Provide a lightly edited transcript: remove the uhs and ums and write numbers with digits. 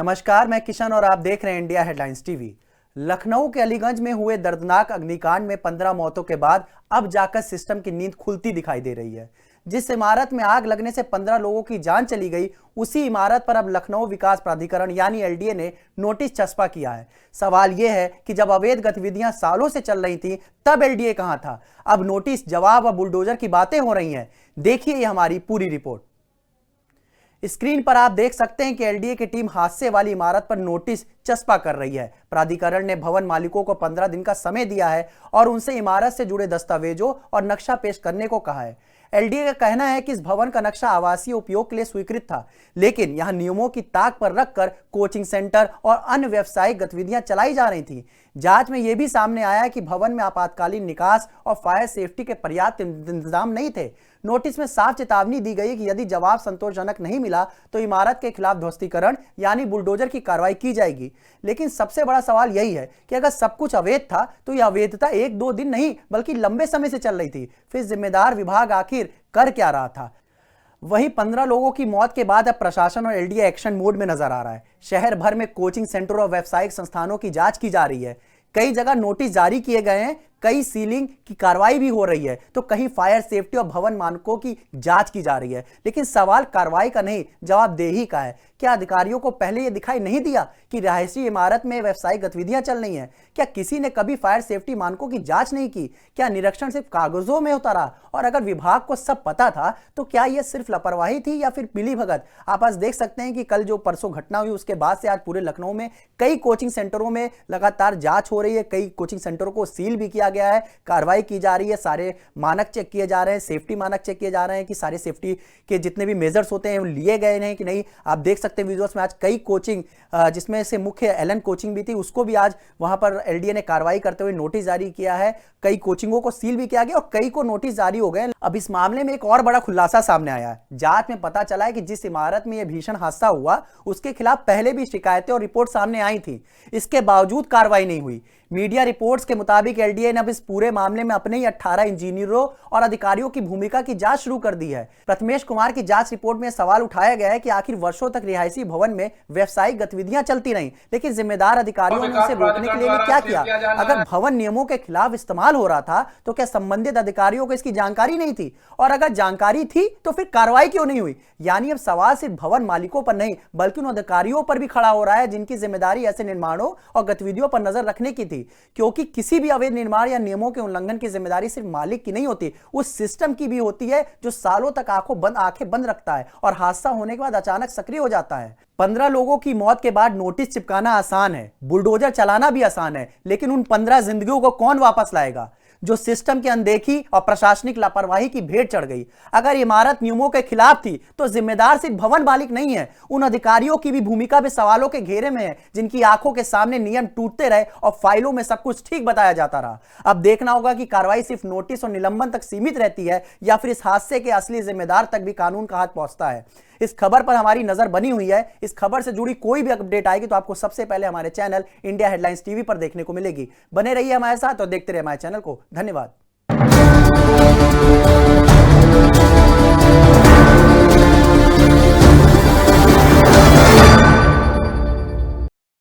नमस्कार, मैं किशन और आप देख रहे हैं इंडिया हेडलाइंस टीवी। लखनऊ के अलीगंज में हुए दर्दनाक अग्निकांड में 15 मौतों के बाद अब जाकर सिस्टम की नींद खुलती दिखाई दे रही है। जिस इमारत में आग लगने से 15 लोगों की जान चली गई, उसी इमारत पर अब लखनऊ विकास प्राधिकरण यानी एलडीए ने नोटिस चस्पा किया है। सवाल यह है कि जब अवैध गतिविधियां सालों से चल रही थी, तब एलडीए कहां था? अब नोटिस, जवाब और बुलडोजर की बातें हो रही हैं। देखिए ये हमारी पूरी रिपोर्ट। स्क्रीन पर आप देख सकते हैं कि एलडीए की टीम हादसे वाली इमारत पर नोटिस चस्पा कर रही है। प्राधिकरण ने भवन मालिकों को 15 दिन का समय दिया है और उनसे इमारत से जुड़े दस्तावेजों और नक्शा पेश करने को कहा है। एलडीए का कहना है कि इस भवन का नक्शा आवासीय उपयोग के लिए स्वीकृत था, लेकिन यहां नियमों की ताक पर रखकर कोचिंग सेंटर और अन्य व्यावसायिक गतिविधियां चलाई जा रही थी। जांच में यह भी सामने आया कि भवन में आपातकालीन निकास और फायर सेफ्टी के पर्याप्त इंतजाम नहीं थे। नोटिस में साफ चेतावनी दी गई कि यदि जवाब संतोषजनक नहीं मिला तो इमारत के खिलाफ ध्वस्तीकरण यानी बुलडोजर की कार्रवाई की जाएगी। लेकिन सबसे बड़ा सवाल यही है कि अगर सब कुछ अवैध था तो यह अवैधता एक दो दिन नहीं बल्कि लंबे समय से चल रही थी। फिर जिम्मेदार विभाग आखिर कर क्या रहा था? वहीं 15 लोगों की मौत के बाद अब प्रशासन और एलडीए एक्शन मोड में नजर आ रहा है। शहर भर में कोचिंग सेंटर और व्यावसायिक संस्थानों की जांच की जा रही है। कई जगह नोटिस जारी किए गए हैं, कई सीलिंग की कार्रवाई भी हो रही है, तो कहीं फायर सेफ्टी और भवन मानकों की जांच की जा रही है। लेकिन सवाल कार्रवाई का नहीं, जवाबदेही का है। क्या अधिकारियों को पहले यह दिखाई नहीं दिया कि रिहायशी इमारत में व्यावसायिक गतिविधियां चल रही हैं? क्या किसी ने कभी फायर सेफ्टी मानकों की जांच नहीं की? क्या निरीक्षण सिर्फ कागजों में होता रहा? और अगर विभाग को सब पता था तो क्या यह सिर्फ लापरवाही थी या फिर मिलीभगत? आप आज देख सकते हैं कि कल जो परसों घटना हुई उसके बाद से आज पूरे लखनऊ में कई कोचिंग सेंटरों में लगातार जांच हो रही है। कई कोचिंग सेंटरों को सील भी किया गया है, कार्रवाई की जा रही है, सारे मानक चेक किए जा रहे हैं, सेफ्टी मानक चेक किए जा रहे हैं कि सारे सेफ्टी के जितने भी मेजर्स होते हैं वो लिए गए हैं कि नहीं। आप देख सकते हैं विजुअल्स में आज कई कोचिंग, जिसमें से मुख्य एलन कोचिंग भी थी, उसको भी आज वहां पर एलडीए ने कार्रवाई करते हुए नोटिस जारी किया है। कई कोचिंगों को सील भी किया गया और कई को नोटिस जारी हो गए। अब इस मामले में एक और बड़ा खुलासा सामने आया है। जांच में पता चला है कि जिस इमारत में यह भीषण हादसा हुआ उसके खिलाफ पहले भी शिकायतें और रिपोर्ट सामने आई थी, इसके बावजूद कार्रवाई नहीं हुई। मीडिया रिपोर्ट्स के मुताबिक एलडीए ने अब इस पूरे मामले में अपने ही 18 इंजीनियरों और अधिकारियों की भूमिका की जांच शुरू कर दी है। प्रथमेश कुमार की जांच रिपोर्ट में सवाल उठाया गया है कि आखिर वर्षों तक रिहायशी भवन में व्यावसायिक गतिविधियां चलती रहीं, लेकिन जिम्मेदार अधिकारियों ने उसे रोकने के लिए क्या किया? अगर भवन नियमों के खिलाफ इस्तेमाल हो रहा था तो क्या संबंधित अधिकारियों को इसकी जानकारी नहीं थी? और अगर जानकारी थी तो फिर कार्रवाई क्यों नहीं हुई? यानी अब सवाल सिर्फ भवन मालिकों पर नहीं बल्कि उन अधिकारियों पर भी खड़ा हो रहा है जिनकी जिम्मेदारी ऐसे निर्माणों और गतिविधियों पर नजर रखने की थी। क्योंकि किसी भी अवैध निर्माण या नियमों के उल्लंघन की जिम्मेदारी सिर्फ मालिक की नहीं होती, उस सिस्टम की भी होती है जो सालों तक आंखें बंद रखता है और हादसा होने के बाद अचानक सक्रिय हो जाता है। 15 लोगों की मौत के बाद नोटिस चिपकाना आसान है, बुलडोजर चलाना भी आसान है, लेकिन उन 15 जिंदगियों को कौन वापस लाएगा जो सिस्टम की अनदेखी और प्रशासनिक लापरवाही की भेंट चढ़ गई? अगर इमारत नियमों के खिलाफ थी तो जिम्मेदार सिर्फ भवन मालिक नहीं है, उन अधिकारियों की भी भूमिका भी सवालों के घेरे में है जिनकी आंखों के सामने नियम टूटते रहे और फाइलों में सब कुछ ठीक बताया जाता रहा। अब देखना होगा कि कार्रवाई सिर्फ नोटिस और निलंबन तक सीमित रहती है या फिर इस हादसे के असली जिम्मेदार तक भी कानून का हाथ पहुंचता है। इस खबर पर हमारी नजर बनी हुई है। इस खबर से जुड़ी कोई भी अपडेट आएगी तो आपको सबसे पहले हमारे चैनल इंडिया हेडलाइंस टीवी पर देखने को मिलेगी। बने रहिए हमारे साथ और देखते रहिए हमारे चैनल को। धन्यवाद।